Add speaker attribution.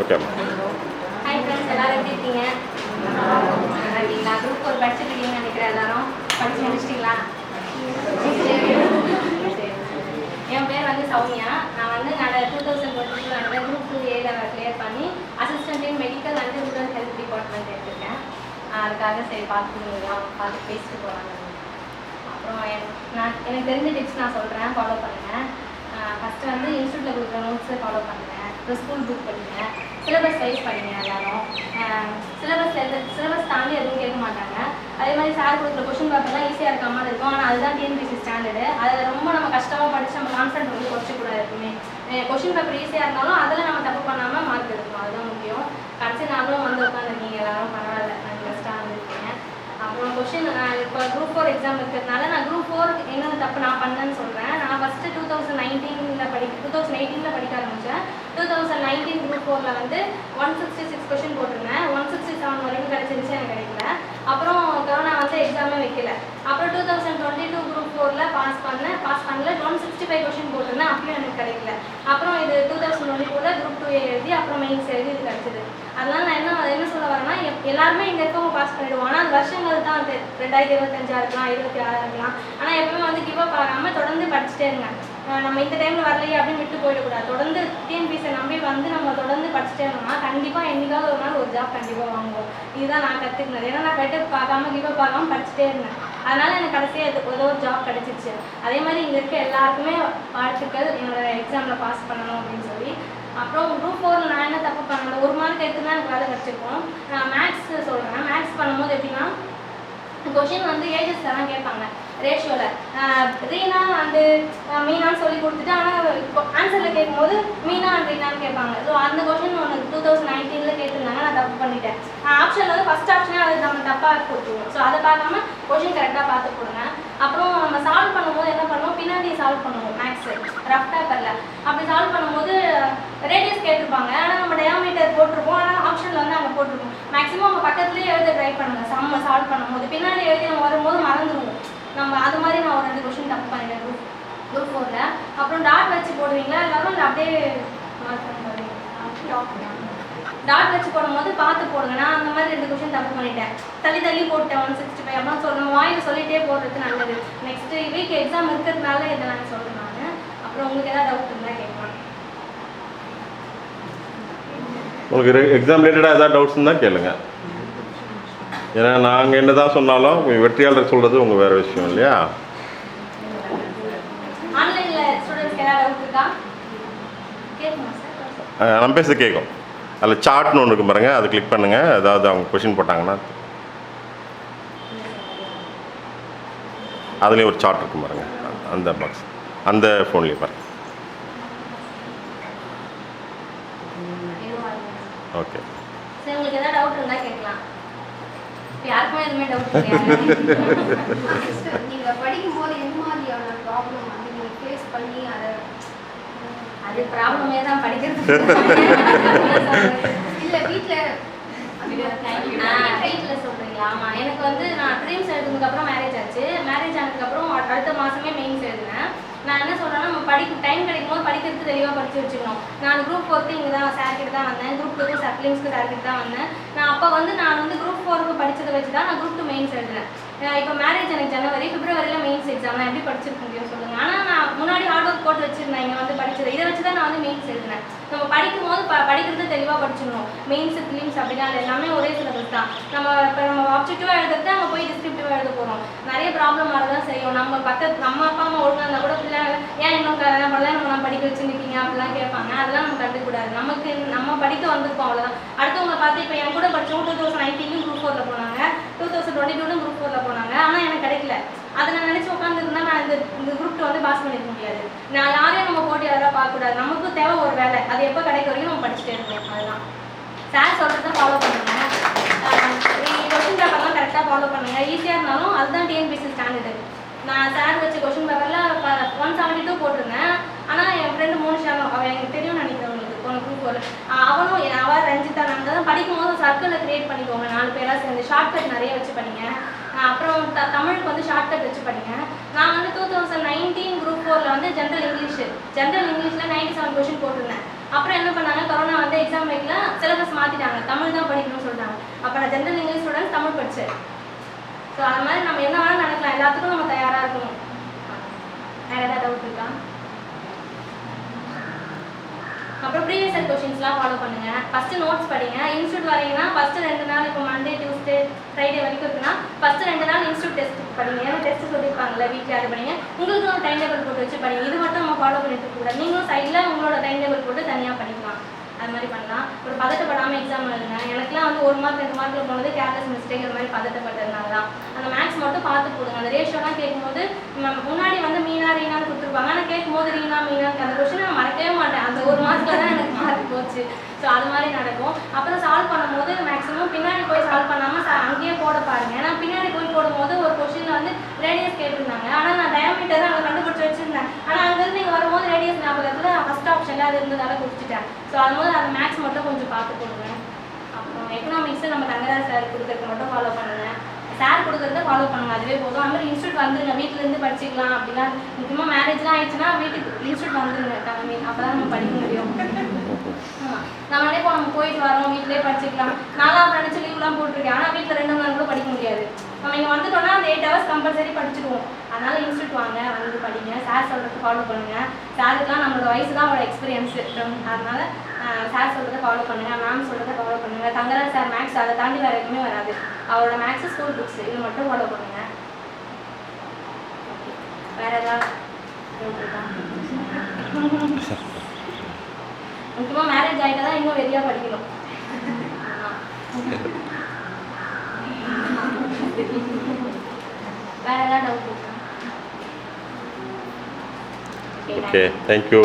Speaker 1: ஓகேம்மா.
Speaker 2: Hi friends, எல்லாரும் எப்படி இருக்கீங்க? நல்லா இருக்கீங்களா? குரூப் 4 படிச்சுட்டு இருக்கீங்கன்னு நினைக்கிறேன். எல்லாரும் படிச்சு முடிச்சிட்டிங்களா? என் பேர் வந்து சௌமியா. நான் வந்து 2022 நடந்த குரூப் 2A கிளியர் பண்ணி assistant in medical and rural health department எடுத்திருக்கேன். அதுக்காக சரி பார்த்து பேசிட்டு போகலாங்க. அப்புறம் எனக்கு தெரிஞ்ச டிப்ஸ் நான் சொல்கிறேன், ஃபாலோ பண்ணுங்கள். ஃபஸ்ட்டு வந்து இன்ஸ்டியூட்டில் கொடுக்குற நோட்ஸை ஃபாலோ பண்ணுங்கள். அப்புறம் ஸ்கூல் புக் படிங்க, சிலபஸ் வைஸ் படிங்க. எல்லாரும் சிலபஸ் தாண்டி எதுவும் கேட்க மாட்டாங்க. அதே மாதிரி சார் கொடுக்குற கொஷின் பேப்பர்லாம் ஈஸியாக இருக்க மாதிரி இருக்கும். ஆனால் அதுதான் டிஎன்பிஎஸ்சி ஸ்டாண்டர்டு. அதை ரொம்ப நம்ம கஷ்டமாக படித்து நம்ம கான்சென்ட் வந்து குறைச்சிக்கூடாது. எப்பவுமே கொஷின் பேப்பர் ஈஸியாக இருந்தாலும் அதில் நம்ம தப்பு பண்ணாமல் மார்க் எடுக்கணும். அதுதான் முக்கியம். கடைசி நாளும் வந்து உட்காந்துருக்கீங்க, எல்லாரும் பரவாயில்ல, நான் பெஸ்ட்டாக வந்துருக்கீங்க. அப்புறம் கொஷின் நான் இப்போ குரூப் 4 எக்ஸாம் இருக்கிறதுனால நான் குரூப் 4 என்னென்ன தப்பு நான் பண்ணேன்னு சொல்கிறேன். நான் ஃபஸ்ட்டு 2018 படிக்க ஆரம்பித்தேன். 2019 குரூப் 4 வந்து 166 கொஷின் போட்டிருந்தேன். 167 வரைக்கும் கிடச்சிருச்சு, எனக்கு கிடைக்கல. அப்புறம் கொரோனா வந்து எக்ஸாமே வைக்கல. அப்புறம் 2022 குரூப் 4 பாஸ் பண்ணல. 165 கொஷின் போட்டிருந்தேன், அப்பயும் எனக்கு கிடைக்கல. அப்புறம் இது 2024 குரூப் 2A எழுதி அப்புறம் மெயின்ஸ் எழுதி இது கிடச்சிது. அதனால நான் என்ன சொல்ல வரேன்னா, எல்லாருமே இங்கே இருக்கவங்க பாஸ் பண்ணிடுவோம். ஆனால் அது வருஷங்கள் தான், 2025 இருக்கலாம், 26 இருக்கலாம். ஆனால் எப்பவுமே வந்து கிவ் அப் ஆகாமல் தொடர்ந்து படிச்சுட்டே இருங்க. நம்ம இந்த டைமில் வரலையே அப்படின்னு விட்டு போயிடக்கூடாது. தொடர்ந்து டிஎன்பிஎஸ்சியை நம்பி வந்து நம்ம தொடர்ந்து படிச்சுட்டே இருந்தோம்னா கண்டிப்பாக என்னைக்காவது ஒரு நாள் ஒரு ஜாப் கண்டிப்பாக வாங்குவோம். இதுதான் நான் கற்றுக்கினது. ஏன்னா நான் பெட்டு பார்க்காம கிவ் அப் ஆகாமல் படிச்சுட்டே இருந்தேன். அதனால் எனக்கு கடைசியாக ஏதோ ஒரு ஜாப் கிடச்சிச்சு. அதே மாதிரி இங்கே இருக்க எல்லாருக்குமே வாழ்த்துக்கள், என்னோட எக்ஸாமில் பாஸ் பண்ணணும் அப்படின்னு சொல்லி. அப்புறம் குரூப் 4 நான் என்ன தப்பு பண்ணேன், 1 மார்க் எடுத்துனா எனக்கு வேலை கிடச்சிருக்கோம். நான் மேக்ஸ் சொல்கிறேன். மேக்ஸ் பண்ணும்போது எப்படின்னா, கொஷின் வந்து ஏஜஸ் தான் கேட்பாங்க ரேஷியோவில். ரீனா அண்டு மீனான்னு சொல்லி கொடுத்துட்டு, ஆனால் இப்போ ஆன்சரில் கேட்கும்போது மீனா அண்ட் ரீனான்னு கேட்பாங்க. ஸோ அந்த கொஷின் ஒன்று 2019 கேட்டிருந்தாங்க, நான் தப்பு பண்ணிட்டேன். ஆப்ஷன் வந்து ஃபஸ்ட் ஆப்ஷனே அது நம்ம தப்பாக கொடுத்துருவோம். ஸோ அதை பார்க்காம கொஷின் கரெக்டாக பார்த்து போடுங்க. அப்புறம் நம்ம சால்வ் பண்ணும்போது என்ன பண்ணுவோம், பின்னாடி சால்வ் பண்ணுவோம். மேக்ஸு ரஃப் பேப்பரில் அப்படி சால்வ் பண்ணும்போது ரேடியஸ் கேட்டிருப்பாங்க, ஆனால் நம்ம டயாமீட்டர் போட்டிருப்போம். ஆனால் ஆப்ஷனில் வந்து அங்கே போட்டிருப்போம். மேக்ஸிமம் அவங்க பக்கத்துலேயே எழுத ட்ரை பண்ணுங்கள். சம்ம சால்வ் பண்ணும்போது பின்னாடி எழுதி நம்ம வரும்போது மறந்துடுவோம் நம்ம. அது மாதிரி நான் ஒரு 2 கொஷின் தப்பு பண்ணிட்டேன் குரூப் 4. அப்புறம் டாட் வச்சு போடுவீங்களா எல்லாரும், இல்லை அப்படியே டாட் வச்சு போடும்போது பார்த்து போடுங்க. நான் அந்த மாதிரி 2 கொஷின் தப்பு பண்ணிட்டேன். தள்ளி போட்டேன் 165 அப்படின்னு சொல்லணும். வாயில் சொல்லிகிட்டே போடுறது நல்லது. நெக்ஸ்ட் வீக் எக்ஸாம் இருக்கிறதுனால இதை நான் சொல்கிறேன் நான். அப்புறம் உங்களுக்கு ஏதாவது டவுட் இருந்தால் கேட்கலாம்.
Speaker 1: உங்களுக்கு எக்ஸாம் ரிலேட்டடாக ஏதாவது டவுட்ஸ் இருந்தால் கேளுங்க. ஏன்னா நாங்கள் என்ன தான் சொன்னாலும் வெற்றியாளர் சொல்கிறது உங்கள் வேறு விஷயம் இல்லையா? நம்ம பேச கேட்கும். அதில் சார்ட்னு ஒன்று இருக்கும் பாருங்கள், அது கிளிக் பண்ணுங்கள். ஏதாவது அவங்க கொஷின் போட்டாங்கன்னா அதுலேயும் ஒரு சார்ட் இருக்கும் பாருங்கள், அந்த பாக்ஸ் அந்த ஃபோன்லேயே பாருங்கள். ஓகே,
Speaker 2: சரி, உங்களுக்கு ஏதாவது டவுட் இருந்தால் கேட்கலாம். யாருக்குமே எதுவுமே டவுட் கிடையாது.
Speaker 3: நீங்கள் படிக்கும்போது என்ன மாதிரியான ப்ராப்ளம் வந்து நீங்கள் ஃபேஸ் பண்ணி
Speaker 2: அது ப்ராப்ளமே தான் படிக்கிறது.
Speaker 3: இல்லை வீட்டில்
Speaker 2: சொல்கிறீங்களா? ஆமாம், எனக்கு வந்து நான் ட்ரீம்ஸ் எழுதுனதுக்கப்புறம் மேரேஜ் ஆச்சு. மேரேஜ் ஆனதுக்கப்புறம் அடுத்த மாதமே மெயின்ஸ் எழுதினேன். நான் என்ன சொல்கிறேன்னா, நம்ம டைம் கிடைக்கும் போது படிக்கிறது தெளிவாக படித்து வச்சுக்கணும். நான் குரூப் 4 இங்கே தான் சார்கிட்ட தான் வந்தேன். குரூப் 2 சப்ளிம்ஸ்க்கு சார்கிட்ட தான் வந்தேன். நான் அப்போ வந்து நான் வந்து குரூப் 4 படித்ததை வச்சு தான் நான் குரூப் 2 மெயின்ஸ் எழுதினேன். இப்போ மேரேஜ் எனக்கு ஜனவரி, பிப்ரவரியில் மெயின்ஸ் எக்ஸாம். நான் எப்படி படிச்சிருக்க முடியும் சொல்லுங்கள்? ஆனால் நான் முன்னாடி ஹார்ட் ஒர்க் போட்டு வச்சுருந்தேன். இங்கே வந்து படித்தது இதை வச்சு தான் நான் வந்து மெயின்ஸ் எழுதினேன். நம்ம படிக்கும் போது படிக்கிறது தெளிவாக படிச்சிடணும். மெயின்ஸு ஃபிலிம்ஸ் அப்படின்னா அது எல்லாமே ஒரே சிலபஸ் தான். நம்ம ஆப்ஜெக்டிவாக எழுதுறது அங்கே போய் டிஸ்கிரிப்டிவாக எழுத போகிறோம். நிறைய ப்ராப்ளம் வரதான் செய்யும். நம்ம நம்ம அப்பா அம்மா ஒழுங்காக இருந்தால் கூட பிள்ளைங்க ஏன் இன்னும் நம்ம படிக்க வச்சு நிற்பீங்க அப்படிலாம் கேட்பாங்க. அதெல்லாம் நம்ம கற்றுக்கூடாது. நம்ம படிக்க வந்திருக்கோம், அவ்வளோதான். அடுத்தவங்க பார்த்து இப்போ என் கூட படித்தவங்க 2019 குரூப் 4 போனாங்க, 2022 குரூப் 4 போனாங்க. ஆனால் எனக்கு கிடைக்கல. அதை நான் நினச்சி உட்காந்துருந்தா நான் இந்த குரூப் 2 வந்து பாஸ் பண்ணிருக்க முடியாது. நான் யாரையும் நம்ம போட்டியாளராக பார்க்கக்கூடாது. நமக்கு தேவை ஒரு வேலை, அது எப்போ கிடைக்க வரைக்கும் நம்ம படிச்சுட்டே இருக்கணும். அதுதான் சார் சொல்கிறத ஃபாலோ பண்ணுங்க. கொஷின் பேப்பர்லாம் கரெக்டாக ஃபாலோ பண்ணுங்கள். ஈஸியாக இருந்தாலும் அதுதான் டிஎன்பிஎஸ்சி ஸ்டாண்டர்டு. நான் சார் வச்ச கொஷின் பேப்பரில் 172 போட்டிருந்தேன். ஆனால் என் ஃப்ரெண்டு மோனிஷாவும், அவள் எனக்கு தெரியும்னு நினைக்கிறேன் உங்களுக்கு, போன குரூப் 4 அவளும் அவள் ரஞ்சிதா நாங்கள் தான் படிக்கும்போது சர்க்கிளில் க்ரியேட் பண்ணிக்கோங்க. 4 பேராக சேர்ந்து ஷார்ட்கட் நிறைய வச்சு படிங்க. அப்புறம் தமிழுக்கு வந்து ஷார்ட்கட் வச்சு படிங்க. நான் வந்து 2019 குரூப் 4 வந்து ஜென்ரல் இங்கிலீஷில் 97 கொஷின் போட்டிருந்தேன். அப்புறம் என்ன பண்ணாங்க, கொரோனா வந்து எக்ஸாம் வைக்கல, சிலபஸ் மாற்றிட்டாங்க, தமிழ் தான் படிக்கணும்னு சொல்லிட்டாங்க. அப்போ நான் ஜென்ரல் இங்கிலீஷ் ஸ்டூடெண்ட் தமிழ் படித்தேன். ஸோ அது மாதிரி நம்ம என்ன வேணாலும் நடக்கலாம், எல்லாத்துக்கும் நம்ம தயாராக இருக்கணும். வேறு ஏதாவது டவுட் இருக்கா? அப்புறம் ப்ரீவியஸ் இயர் கொஷின்ஸ்லாம் ஃபாலோ பண்ணுங்க. ஃபஸ்ட்டு நோட்ஸ் படிங்க. இன்ஸ்டியூட் வரீங்கன்னா ஃபஸ்ட்டு 2 நாள், இப்போ மண்டே டியூஸ்டே ஃப்ரைடே வரைக்கும் இருக்குன்னா ஃபஸ்ட்டு 2 நாள் இன்ஸ்டியூட் டெஸ்ட் படிங்க. ஏன்னா டெஸ்ட் சொல்லியிருப்பாங்கல்ல, வீட்டில் அது படிங்க. உங்களுக்கு ஒரு டைம் டேபிள் போட்டு வச்சு படிங்க. இது மட்டும் நம்ம ஃபாலோ பண்ணிட்டு கூடாது. நீங்களும் சைடில் உங்களோட டைம் டேபிள் போட்டு தனியாக படிக்கலாம். அது மாதிரி பண்ணலாம். ஒரு பதட்டப்படாமல் எக்ஸாம் எழுதுங்க. எனக்குலாம் வந்து 1 மார்க் 2 மார்க்கில் போனது கேர்லெஸ் மிஸ்டேக், அது மாதிரி பதட்டப்பட்டதுனால தான். அந்த மேக்ஸ் மட்டும் பார்த்து போடுங்க. அந்த ரேஷியோலாம் கேட்கும்போது முன்னாடி வந்து மீனா ரீனான்னு கொடுத்துருப்பாங்க, ஆனால் கேட்கும்போது ரீனா மீனான்னு அந்த கொஸ்டின் நான் மறக்கவே மாட்டேன். அந்த 1 மார்க்கில் தான் எனக்கு மார்க் போச்சு. ஸோ அது மாதிரி நடக்கும். அப்புறம் சால்வ் பண்ணும்போது மேக்ஸிமம் பின்னாடி போய் சால்வ் பண்ணாமல் அங்கேயே போட பாருங்க. ஏன்னா பின்னாடி போய் போடும்போது ஒரு கொஸ்டினில் வந்து ரேடியஸ் கேட்டிருந்தாங்க, ஆனால் நான் டயாமீட்டர் தான் அங்கே கண்டுபிடிச்சி வச்சுருந்தேன். ஆனால் அங்கேருந்து நீங்கள் வரும்போது ரேடியஸ் ஞாபகத்தில் ஃபஸ்ட் ஆப்ஷனில் அது இருந்ததால கொடுத்துட்டேன். ஸோ அதுபோது அந்த மேக்ஸ் மட்டும் கொஞ்சம் பார்த்து போடுங்க. அப்புறம் எக்கனாமிக்ஸு நம்ம தங்கராஜ் சார் கொடுக்குறதுக்கு மட்டும் ஃபாலோ பண்ணுங்கள். சார் கொடுக்குறத ஃபாலோ பண்ணுங்க, அதுவே போதும். அது மாதிரி இன்ஸ்டியூட் வந்துருங்க, வீட்டிலேருந்து படிச்சிக்கலாம். அப்படிலாம் முக்கியமாக மேரேஜ்லாம் ஆயிடுச்சுன்னா வீட்டுக்கு இன்ஸ்டியூட் வந்துருங்க கிளம்பி, அப்போ தான் நம்ம படிக்க முடியும். நம்ம நினைப்போம் நம்ம போயிட்டு வரோம் வீட்டிலே படிச்சுக்கலாம், நாலாம் நினச்சி லீவ்லாம் போட்டிருக்கேன். ஆனால் வீட்டில் 2 மணி நேரம் கூட படிக்க முடியாது. நம்ம இங்கே வந்துட்டோம்னா அந்த 8 ஹவர்ஸ் கம்பல்சரி படிச்சுடுவோம். அதனால இன்ஸ்டியூட் வாங்க, வந்து படிங்க. சார் சொல்கிறத ஃபாலோ பண்ணுங்கள். சாருக்குலாம் நம்மளோட வயசு தான் அவரோட எக்ஸ்பீரியன்ஸ். அதனால சார் சொல்கிறத ஃபாலோ பண்ணுங்கள், மேம் சொல்கிறத ஃபாலோ பண்ணுங்கள். தங்கராஜ் சார் மேக்ஸ் அதை தாண்டி வேறு எதுவுமே வராது. அவரோட மேக்ஸ் ஸ்கூல் புக்ஸ் இது மட்டும் ஃபாலோ பண்ணுங்கள். வேறு ஏதாவது முக்கியமாக மேரேஜ் ஆகிட்டா தான் இன்னும் வெறியாக படிக்கணும். வேறு ஏதாவது டவுட் இருக்கா?
Speaker 1: Okay, thank you.